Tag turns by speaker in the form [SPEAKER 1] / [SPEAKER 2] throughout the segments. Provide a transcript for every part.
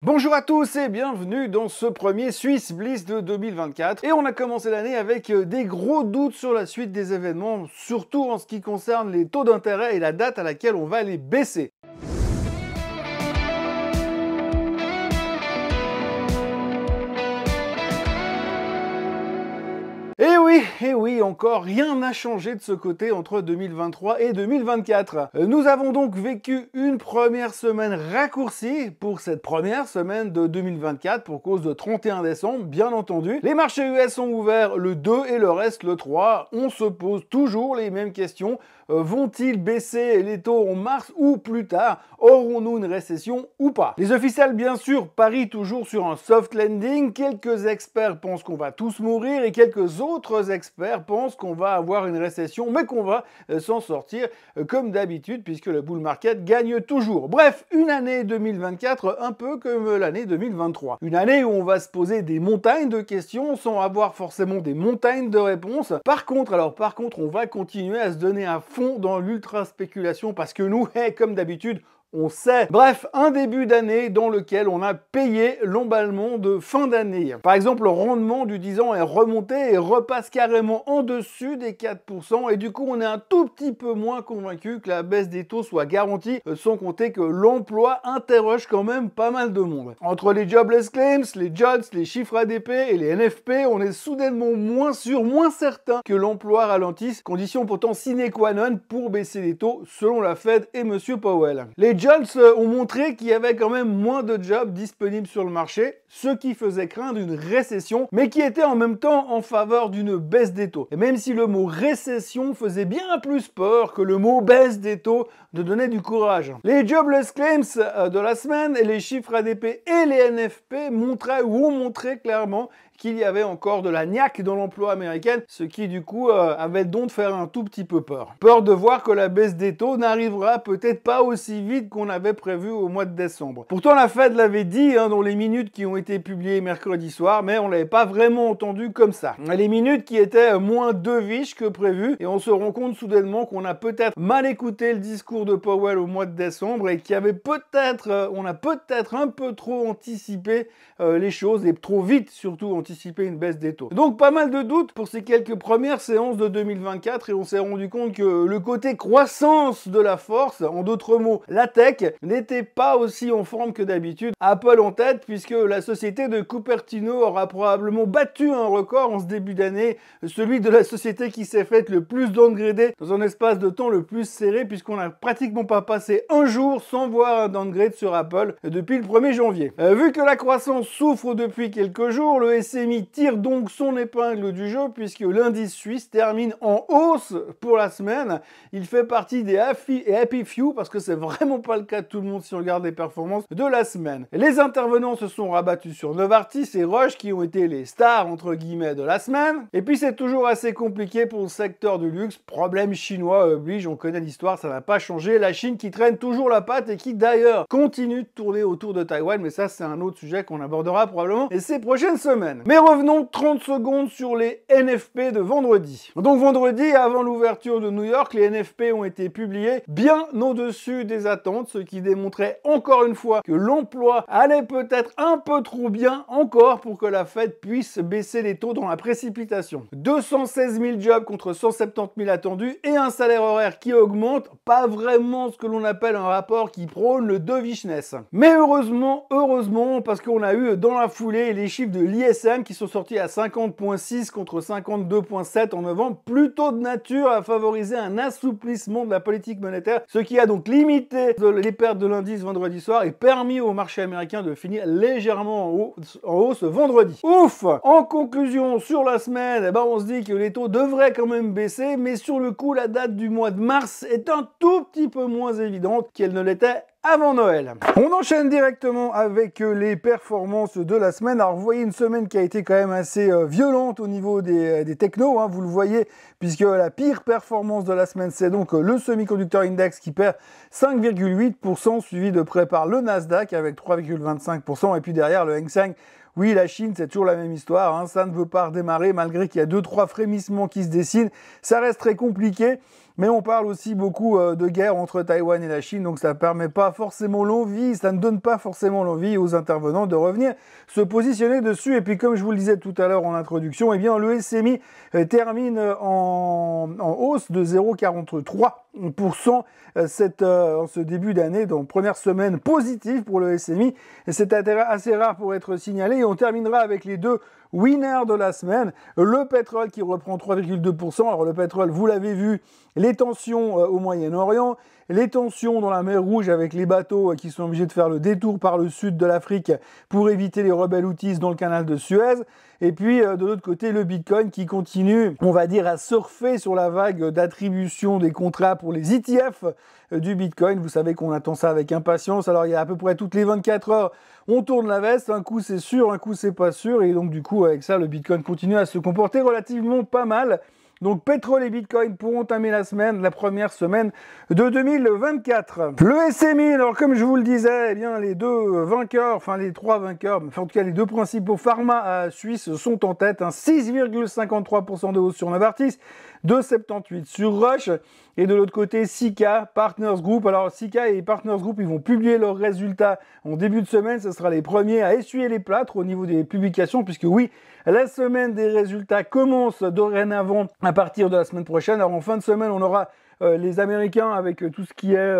[SPEAKER 1] Bonjour à tous et bienvenue dans ce premier Swiss Bliss de 2024. Et on a commencé l'année avec des gros doutes sur la suite des événements, surtout en ce qui concerne les taux d'intérêt et la date à laquelle on va les baisser. Et oui, encore rien n'a changé de ce côté entre 2023 et 2024. Nous avons donc vécu une première semaine raccourcie pour cette première semaine de 2024 pour cause de 31 décembre, bien entendu. Les marchés US sont ouverts le 2 et le reste le 3. On se pose toujours les mêmes questions. Vont-ils baisser les taux en mars ou plus tard? Aurons-nous une récession ou pas? Les officiels, bien sûr, parient toujours sur un soft landing. Quelques experts pensent qu'on va tous mourir et quelques autres experts pensent qu'on va avoir une récession, mais qu'on va s'en sortir comme d'habitude puisque le bull market gagne toujours. Bref, une année 2024 un peu comme l'année 2023. Une année où on va se poser des montagnes de questions sans avoir forcément des montagnes de réponses. Par contre, on va continuer à se donner à fond dans l'ultra spéculation parce que nous, comme d'habitude, on sait. Bref, un début d'année dans lequel on a payé l'emballement de fin d'année. Par exemple, le rendement du 10 ans est remonté et repasse carrément en dessus des 4%. Et du coup, on est un tout petit peu moins convaincu que la baisse des taux soit garantie, sans compter que l'emploi interroge quand même pas mal de monde. Entre les jobless claims, les JOLTS, les chiffres ADP et les NFP, on est soudainement moins sûr, moins certain que l'emploi ralentisse, condition pourtant sine qua non pour baisser les taux, selon la Fed et Monsieur Powell. Les JOLTS ont montré qu'il y avait quand même moins de jobs disponibles sur le marché, ce qui faisait craindre une récession, mais qui était en même temps en faveur d'une baisse des taux. Et même si le mot récession faisait bien plus peur que le mot baisse des taux de donner du courage. Les jobless claims de la semaine et les chiffres ADP et les NFP ont montré clairement qu'il y avait encore de la niaque dans l'emploi américain, ce qui du coup avait donc fait un tout petit peu peur. Peur de voir que la baisse des taux n'arrivera peut-être pas aussi vite qu'on avait prévu au mois de décembre. Pourtant la Fed l'avait dit dans les minutes qui ont été publiées mercredi soir, mais on l'avait pas vraiment entendu comme ça. Les minutes qui étaient moins dovish que prévu, et on se rend compte soudainement qu'on a peut-être mal écouté le discours de Powell au mois de décembre et qu'on a peut-être un peu trop anticipé les choses et trop vite surtout anticiper une baisse des taux. Donc pas mal de doutes pour ces quelques premières séances de 2024 et on s'est rendu compte que le côté croissance de la force, en d'autres mots la tech, n'était pas aussi en forme que d'habitude. Apple en tête puisque la société de Cupertino aura probablement battu un record en ce début d'année, celui de la société qui s'est faite le plus downgrader dans un espace de temps le plus serré puisqu'on n'a pratiquement pas passé un jour sans voir un downgrade sur Apple depuis le 1er janvier. Vu que la croissance souffre depuis quelques jours, le SMI tire donc son épingle du jeu puisque l'indice suisse termine en hausse pour la semaine. Il fait partie des happy few parce que c'est vraiment pas le cas de tout le monde si on regarde les performances de la semaine. Les intervenants se sont rabattus sur Novartis et Roche qui ont été les stars entre guillemets de la semaine. Et puis c'est toujours assez compliqué pour le secteur du luxe. Problème chinois oblige, on connaît l'histoire, ça n'a pas changé. La Chine qui traîne toujours la patte et qui d'ailleurs continue de tourner autour de Taïwan, mais ça c'est un autre sujet qu'on abordera probablement ces prochaines semaines. Mais revenons 30 secondes sur les NFP de vendredi. Donc vendredi, avant l'ouverture de New York, les NFP ont été publiés bien au-dessus des attentes, ce qui démontrait encore une fois que l'emploi allait peut-être un peu trop bien encore pour que la Fed puisse baisser les taux dans la précipitation. 216 000 jobs contre 170 000 attendus et un salaire horaire qui augmente, pas vraiment ce que l'on appelle un rapport qui prône le dovishness. Mais heureusement, parce qu'on a eu dans la foulée les chiffres de l'ISM qui sont sortis à 50,6 contre 52,7 en novembre, plutôt de nature à favoriser un assouplissement de la politique monétaire, ce qui a donc limité les pertes de l'indice vendredi soir et permis au marché américain de finir légèrement en hausse vendredi. Ouf! En conclusion, sur la semaine, on se dit que les taux devraient quand même baisser, mais sur le coup, la date du mois de mars est un tout petit peu moins évidente qu'elle ne l'était avant Noël. On enchaîne directement avec les performances de la semaine. Alors vous voyez une semaine qui a été quand même assez violente au niveau des technos, vous le voyez, puisque la pire performance de la semaine, c'est donc le semi-conductor index qui perd 5,8%, suivi de près par le Nasdaq avec 3,25%, et puis derrière le Hang Seng. Oui, la Chine, c'est toujours la même histoire, ça ne veut pas redémarrer malgré qu'il y a 2-3 frémissements qui se dessinent. Ça reste très compliqué. Mais on parle aussi beaucoup de guerre entre Taïwan et la Chine, donc ça permet pas forcément l'envie, ça ne donne pas forcément l'envie aux intervenants de revenir se positionner dessus. Et puis comme je vous le disais tout à l'heure en introduction, eh bien le SMI termine en hausse de 0,43% en ce début d'année, donc première semaine positive pour le SMI. Et c'est assez rare pour être signalé. Et on terminera avec les deux winners de la semaine, le pétrole qui reprend 3,2%. Alors le pétrole, vous l'avez vu, les tensions au Moyen-Orient, les tensions dans la mer Rouge avec les bateaux qui sont obligés de faire le détour par le sud de l'Afrique pour éviter les rebelles houthis dans le canal de Suez. Et puis de l'autre côté, le Bitcoin qui continue, on va dire, à surfer sur la vague d'attribution des contrats pour les ETF du Bitcoin. Vous savez qu'on attend ça avec impatience. Alors il y a à peu près toutes les 24 heures, on tourne la veste. Un coup c'est sûr, un coup c'est pas sûr. Et donc du coup avec ça, le Bitcoin continue à se comporter relativement pas mal. Donc pétrole et Bitcoin pourront entamer la première semaine de 2024. Le SMI, alors comme je vous le disais, eh bien les trois vainqueurs, enfin en tout cas les deux principaux pharma suisses sont en tête, 6,53% de hausse sur Novartis, 2,78 sur Roche, et de l'autre côté Sika, Partners Group. Alors Sika et Partners Group, ils vont publier leurs résultats en début de semaine, ce sera les premiers à essuyer les plâtres au niveau des publications, puisque oui, la semaine des résultats commence dorénavant à partir de la semaine prochaine. Alors en fin de semaine, on aura les Américains avec tout ce qui est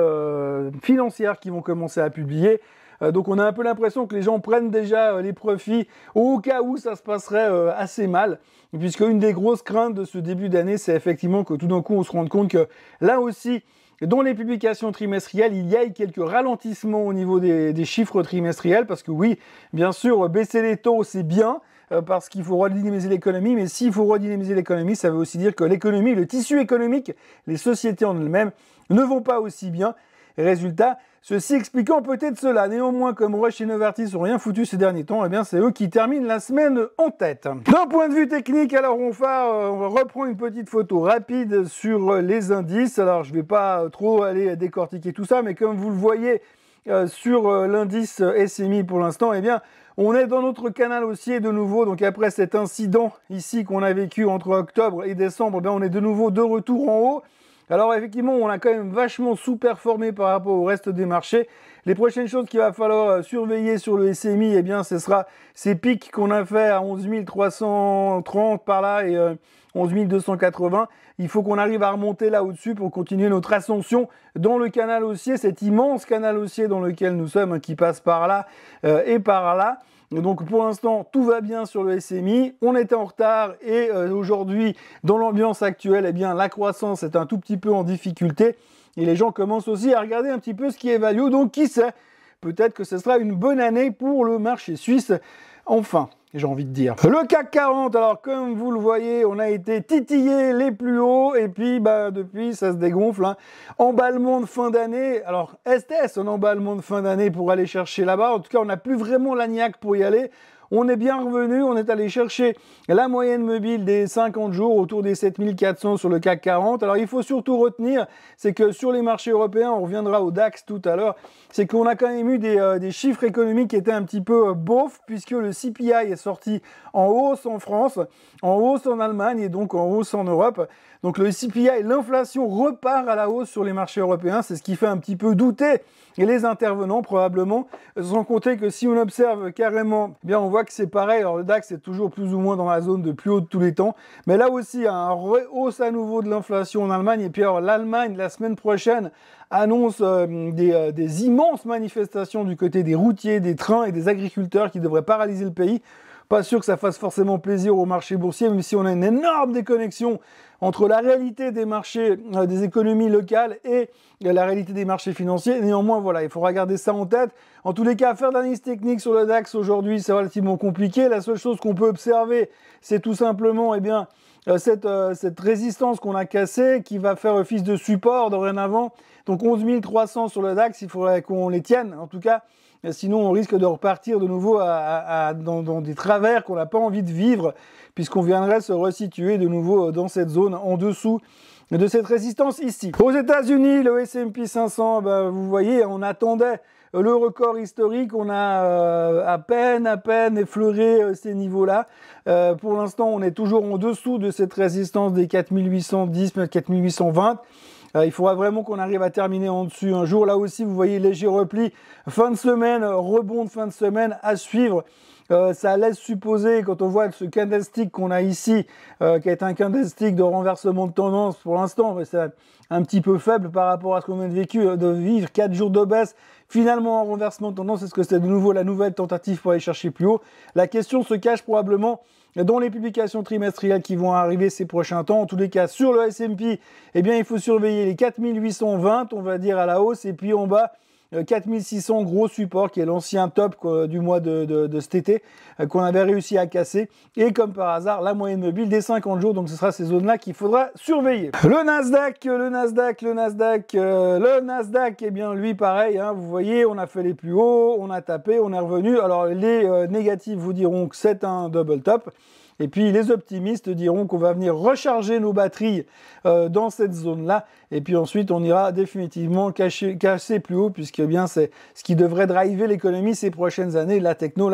[SPEAKER 1] financière qui vont commencer à publier. Donc on a un peu l'impression que les gens prennent déjà les profits au cas où ça se passerait assez mal. Puisque une des grosses craintes de ce début d'année, c'est effectivement que tout d'un coup on se rende compte que là aussi, dans les publications trimestrielles, il y a quelques ralentissements au niveau des chiffres trimestriels. Parce que oui, bien sûr, baisser les taux, c'est bien. Parce qu'il faut redynamiser l'économie, mais s'il faut redynamiser l'économie, ça veut aussi dire que l'économie, le tissu économique, les sociétés en elles-mêmes ne vont pas aussi bien. Résultat, ceci expliquant peut-être cela. Néanmoins, comme Roche et Novartis n'ont rien foutu ces derniers temps, eh bien c'est eux qui terminent la semaine en tête. D'un point de vue technique, alors on va reprendre une petite photo rapide sur les indices. Alors je ne vais pas trop aller décortiquer tout ça, mais comme vous le voyez sur l'indice SMI pour l'instant, eh bien on est dans notre canal haussier de nouveau. Donc après cet incident ici qu'on a vécu entre octobre et décembre, on est de nouveau de retour en haut. Alors effectivement, on a quand même vachement sous-performé par rapport au reste des marchés. Les prochaines choses qu'il va falloir surveiller sur le SMI, eh bien, ce sera ces pics qu'on a fait à 11 330 par là et 11 280. Il faut qu'on arrive à remonter là au-dessus pour continuer notre ascension dans le canal haussier, cet immense canal haussier dans lequel nous sommes, qui passe par là et par là. Donc pour l'instant, tout va bien sur le SMI. On était en retard et aujourd'hui, dans l'ambiance actuelle, eh bien, la croissance est un tout petit peu en difficulté. Et les gens commencent aussi à regarder un petit peu ce qui est value. Donc qui sait, peut-être que ce sera une bonne année pour le marché suisse. Enfin, j'ai envie de dire. Le CAC 40, alors comme vous le voyez, on a été titillé les plus hauts et puis depuis ça se dégonfle. Emballement de fin d'année. Alors est-ce un emballement de fin d'année pour aller chercher là-bas? En tout cas, on n'a plus vraiment la niaque pour y aller. On est bien revenu, on est allé chercher la moyenne mobile des 50 jours autour des 7400 sur le CAC 40. Alors il faut surtout retenir, c'est que sur les marchés européens, on reviendra au DAX tout à l'heure, c'est qu'on a quand même eu des chiffres économiques qui étaient un petit peu beaufs, puisque le CPI est sorti en hausse en France, en hausse en Allemagne et donc en hausse en Europe. Donc le CPI, l'inflation repart à la hausse sur les marchés européens, c'est ce qui fait un petit peu douter les intervenants probablement, sans compter que si on observe carrément, eh bien on voit que c'est pareil. Alors le DAX est toujours plus ou moins dans la zone de plus haut de tous les temps, mais là aussi un hausse à nouveau de l'inflation en Allemagne. Et puis alors l'Allemagne la semaine prochaine annonce des immenses manifestations du côté des routiers, des trains et des agriculteurs qui devraient paralyser le pays. Pas sûr que ça fasse forcément plaisir au marché boursier, même si on a une énorme déconnexion entre la réalité des marchés, des économies locales et la réalité des marchés financiers. Néanmoins, voilà, il faudra garder ça en tête. En tous les cas, faire de l'analyse technique sur le DAX aujourd'hui, c'est relativement compliqué. La seule chose qu'on peut observer, c'est tout simplement, cette résistance qu'on a cassée, qui va faire office de support dorénavant. Donc 11 300 sur le DAX, il faudrait qu'on les tienne, en tout cas. Sinon, on risque de repartir de nouveau dans des travers qu'on n'a pas envie de vivre, puisqu'on viendrait se resituer de nouveau dans cette zone en dessous de cette résistance ici. Aux États-Unis, le S&P 500, vous voyez, on attendait le record historique, on a à peine effleuré ces niveaux-là. Pour l'instant, on est toujours en dessous de cette résistance des 4810, 4820. Il faudra vraiment qu'on arrive à terminer en dessus un jour. Là aussi, vous voyez, léger repli. Fin de semaine, rebond de fin de semaine à suivre. Ça laisse supposer, quand on voit ce candlestick qu'on a ici, qui est un candlestick de renversement de tendance pour l'instant, c'est un petit peu faible par rapport à ce qu'on vient de vivre. 4 jours de baisse, finalement en renversement de tendance. Est-ce que c'est de nouveau la nouvelle tentative pour aller chercher plus haut? La question se cache probablement dans les publications trimestrielles qui vont arriver ces prochains temps. En tous les cas, sur le S&P, eh bien, il faut surveiller les 4820, on va dire, à la hausse, et puis en bas, 4600, gros support, qui est l'ancien top du mois de cet été, qu'on avait réussi à casser. Et comme par hasard, la moyenne mobile des 50 jours. Donc ce sera ces zones-là qu'il faudra surveiller. Le Nasdaq, eh bien lui pareil, hein, vous voyez, on a fait les plus hauts, on a tapé, on est revenu. Alors les négatifs vous diront que c'est un double top. Et puis les optimistes diront qu'on va venir recharger nos batteries dans cette zone-là. Et puis ensuite, on ira définitivement casser plus haut, puisque eh bien c'est ce qui devrait driver l'économie ces prochaines années, la techno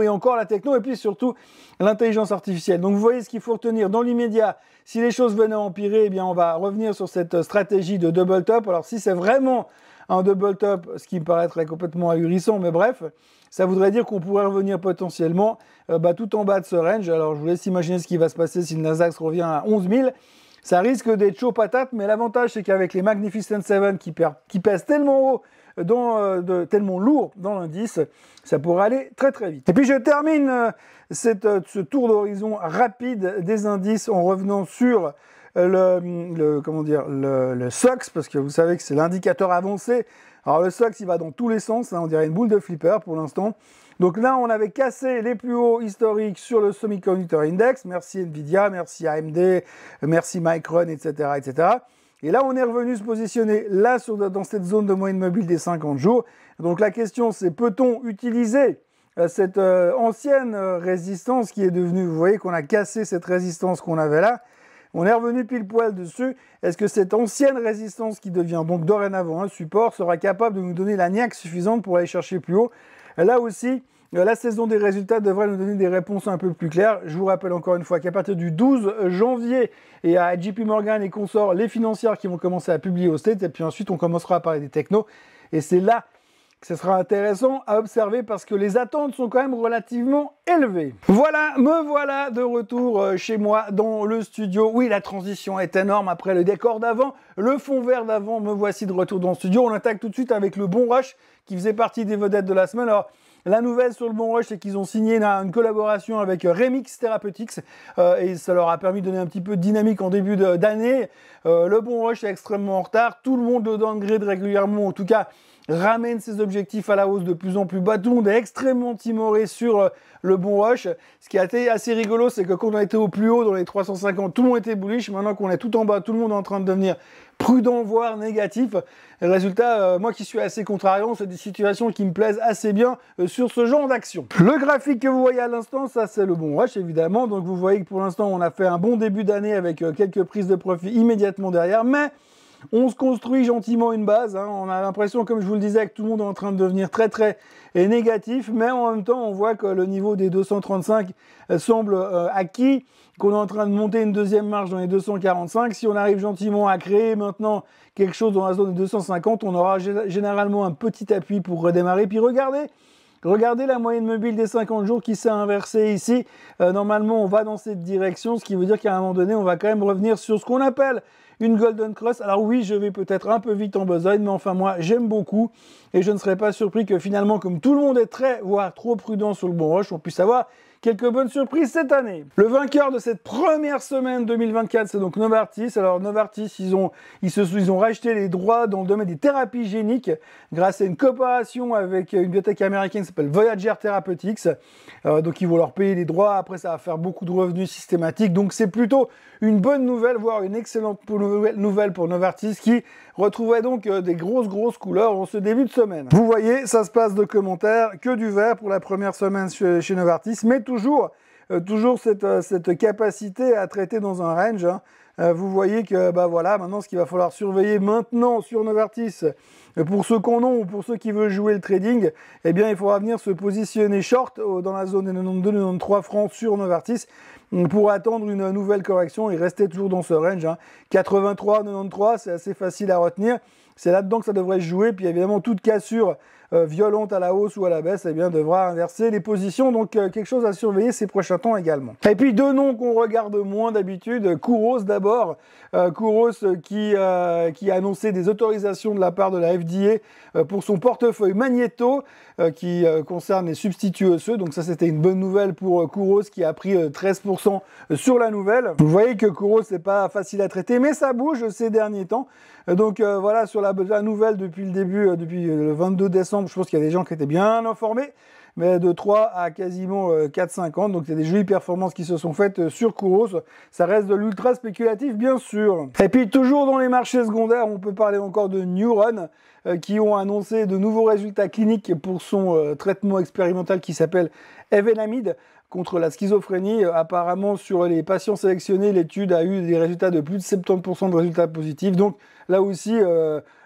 [SPEAKER 1] et encore la techno, et puis surtout l'intelligence artificielle. Donc vous voyez ce qu'il faut retenir dans l'immédiat. Si les choses venaient à empirer, eh bien on va revenir sur cette stratégie de double top. Alors si c'est vraiment un double top, ce qui me paraîtrait complètement ahurissant, mais bref, ça voudrait dire qu'on pourrait revenir potentiellement tout en bas de ce range. Alors je vous laisse imaginer ce qui va se passer si le Nasdaq revient à 11 000. Ça risque d'être chaud patate, mais l'avantage c'est qu'avec les Magnificent Seven qui pèsent tellement haut, tellement lourd dans l'indice, ça pourrait aller très très vite. Et puis je termine ce tour d'horizon rapide des indices en revenant sur le SOX, parce que vous savez que c'est l'indicateur avancé. Alors le SOX, il va dans tous les sens, hein, on dirait une boule de flipper pour l'instant. Donc là, on avait cassé les plus hauts historiques sur le Semiconductor Index. Merci Nvidia, merci AMD, merci Micron, etc., etc. Et là, on est revenu se positionner là dans cette zone de moyenne mobile des 50 jours. Donc la question, c'est peut-on utiliser cette ancienne résistance qui est devenue, vous voyez qu'on a cassé cette résistance qu'on avait là. On est revenu pile poil dessus. Est-ce que cette ancienne résistance qui devient donc dorénavant un support sera capable de nous donner la niaque suffisante pour aller chercher plus haut? Là aussi, la saison des résultats devrait nous donner des réponses un peu plus claires. Je vous rappelle encore une fois qu'à partir du 12 janvier, il y a JP Morgan et consorts, les financières qui vont commencer à publier au States, et puis ensuite on commencera à parler des technos. Et c'est là que ce sera intéressant à observer parce que les attentes sont quand même relativement élevées. Voilà, me voilà de retour chez moi dans le studio. Oui, la transition est énorme après le décor d'avant, le fond vert d'avant. Me voici de retour dans le studio. On attaque tout de suite avec le Bon Rush qui faisait partie des vedettes de la semaine. Alors, la nouvelle sur le Bon Rush, c'est qu'ils ont signé une collaboration avec Remix Therapeutics et ça leur a permis de donner un petit peu de dynamique en début d'année. Le Bon Rush est extrêmement en retard. Tout le monde le downgrade régulièrement, en tout cas ramène ses objectifs à la hausse de plus en plus bas. Tout le monde est extrêmement timoré sur le Bon Rush. Ce qui a été assez rigolo, c'est que quand on était au plus haut dans les 350, tout le monde était bullish. Maintenant qu'on est tout en bas, tout le monde est en train de devenir prudent, voire négatif. Et résultat, moi qui suis assez contrariant, c'est des situations qui me plaisent assez bien sur ce genre d'action. Le graphique que vous voyez à l'instant, ça c'est le Bon Rush évidemment. Donc vous voyez que pour l'instant, on a fait un bon début d'année avec quelques prises de profit immédiatement derrière. Mais on se construit gentiment une base, hein. On a l'impression, comme je vous le disais, que tout le monde est en train de devenir très très négatif, mais en même temps on voit que le niveau des 235 semble acquis, qu'on est en train de monter une deuxième marche dans les 245. Si on arrive gentiment à créer maintenant quelque chose dans la zone des 250, on aura généralement un petit appui pour redémarrer. Puis regardez la moyenne mobile des 50 jours qui s'est inversée ici. Normalement, on va dans cette direction, ce qui veut dire qu'à un moment donné, on va quand même revenir sur ce qu'on appelle une Golden Cross. Alors oui, je vais peut-être un peu vite en besogne, mais enfin moi, j'aime beaucoup. Et je ne serais pas surpris que finalement, comme tout le monde est très, voire trop prudent sur le Bon Rush, on puisse avoir quelques bonnes surprises cette année. Le vainqueur de cette première semaine 2024, c'est donc Novartis. Alors Novartis, ils ont racheté les droits dans le domaine des thérapies géniques grâce à une coopération avec une biotech américaine qui s'appelle Voyager Therapeutics. Donc ils vont leur payer les droits. Après, ça va faire beaucoup de revenus systématiques. Donc c'est plutôt une bonne nouvelle, voire une excellente nouvelle pour Novartis qui retrouvait donc des grosses couleurs en ce début de semaine. Vous voyez, ça se passe de commentaires, que du vert pour la première semaine chez Novartis, mais toujours toujours cette capacité à traiter dans un range, hein. Vous voyez que bah voilà, maintenant ce qu'il va falloir surveiller maintenant sur Novartis, pour ceux qu'on a ou pour ceux qui veulent jouer le trading, eh bien il faudra venir se positionner short dans la zone des 92-93 francs sur Novartis pour attendre une nouvelle correction et rester toujours dans ce range, hein. 83-93, c'est assez facile à retenir. C'est là-dedans que ça devrait se jouer. Puis évidemment, toute cassure violente à la hausse ou à la baisse, eh bien, devra inverser les positions. Donc, quelque chose à surveiller ces prochains temps également. Et puis, deux noms qu'on regarde moins d'habitude. Kouros d'abord. Kouros qui a annoncé des autorisations de la part de la FDA pour son portefeuille Magneto qui concerne les substituts osseux. Donc ça, c'était une bonne nouvelle pour Kouros qui a pris 13% sur la nouvelle. Vous voyez que Kouros, c'est pas facile à traiter, mais ça bouge ces derniers temps. Donc voilà, sur la nouvelle depuis le début, depuis le 22 décembre, je pense qu'il y a des gens qui étaient bien informés, mais de 3 à quasiment 4,50. Donc il y a des jolies performances qui se sont faites sur Kouros. Ça reste de l'ultra spéculatif, bien sûr. Et puis toujours dans les marchés secondaires, on peut parler encore de Neuron, qui ont annoncé de nouveaux résultats cliniques pour son traitement expérimental qui s'appelle Evenamide contre la schizophrénie. Apparemment, sur les patients sélectionnés, l'étude a eu des résultats de plus de 70% de résultats positifs. Donc là aussi,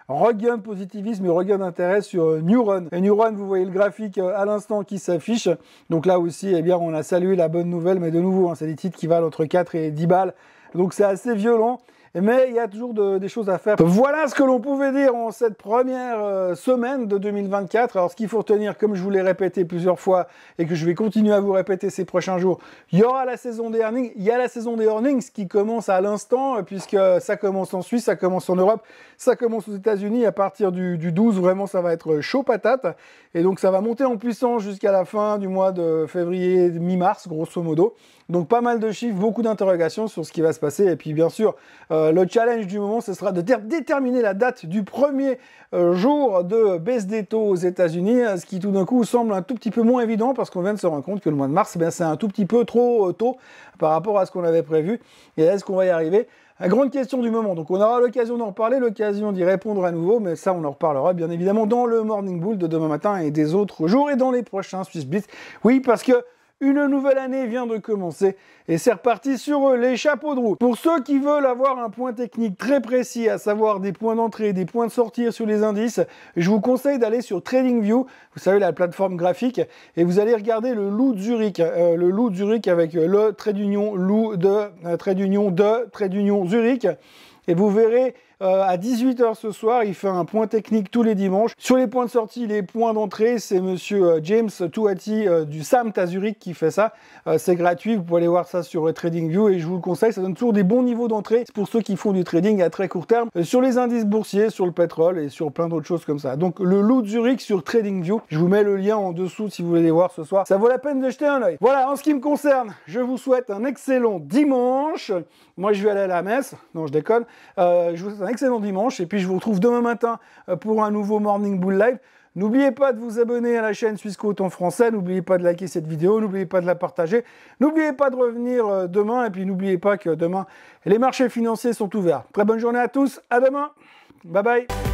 [SPEAKER 1] regain de positivisme et regain d'intérêt sur Neuron. Et Neuron, vous voyez le graphique à l'instant qui s'affiche. Donc là aussi, eh bien, on a salué la bonne nouvelle, mais de nouveau, hein, c'est des titres qui valent entre 4 et 10 balles. Donc c'est assez violent. Mais il y a toujours des choses à faire. Voilà ce que l'on pouvait dire en cette première semaine de 2024. Alors ce qu'il faut retenir, comme je vous l'ai répété plusieurs fois et que je vais continuer à vous répéter ces prochains jours, il y aura la saison des earnings. Il y a la saison des earnings qui commence à l'instant, puisque ça commence en Suisse, ça commence en Europe, ça commence aux États-Unis. À partir du 12, vraiment, ça va être chaud patate. Et donc ça va monter en puissance jusqu'à la fin du mois de février, mi-mars, grosso modo. Donc pas mal de chiffres, beaucoup d'interrogations sur ce qui va se passer. Et puis bien sûr, le challenge du moment, ce sera de déterminer la date du premier jour de baisse des taux aux États-Unis, ce qui tout d'un coup semble un tout petit peu moins évident parce qu'on vient de se rendre compte que le mois de mars, ben, c'est un tout petit peu trop tôt par rapport à ce qu'on avait prévu. Et est-ce qu'on va y arriver? La grande question du moment. Donc on aura l'occasion d'en reparler, l'occasion d'y répondre à nouveau, mais ça on en reparlera bien évidemment dans le Morning Bull de demain matin et des autres jours et dans les prochains Swiss Blitz. Oui, parce que une nouvelle année vient de commencer et c'est reparti sur les chapeaux de roue. Pour ceux qui veulent avoir un point technique très précis, à savoir des points d'entrée, des points de sortie sur les indices, je vous conseille d'aller sur TradingView, vous savez la plateforme graphique, et vous allez regarder le loup de Zurich, avec le trait d'union loup de trait d'union Zurich, et vous verrez à 18 h ce soir, il fait un point technique tous les dimanches. Sur les points de sortie, les points d'entrée, c'est monsieur James Touati du Samt à Zurich qui fait ça. C'est gratuit, vous pouvez aller voir ça sur TradingView et je vous le conseille, ça donne toujours des bons niveaux d'entrée pour ceux qui font du trading à très court terme sur les indices boursiers, sur le pétrole et sur plein d'autres choses comme ça. Donc le loup de Zurich sur TradingView, je vous mets le lien en dessous si vous voulez les voir ce soir. Ça vaut la peine de jeter un œil. Voilà, en ce qui me concerne, je vous souhaite un excellent dimanche. Moi, je vais aller à la messe. Non, je déconne. Je vous souhaite un excellent dimanche et puis je vous retrouve demain matin pour un nouveau Morning Bull Live. N'oubliez pas de vous abonner à la chaîne Swissquote en français, n'oubliez pas de liker cette vidéo, n'oubliez pas de la partager, n'oubliez pas de revenir demain et puis n'oubliez pas que demain les marchés financiers sont ouverts. Très bonne journée à tous, à demain, bye bye.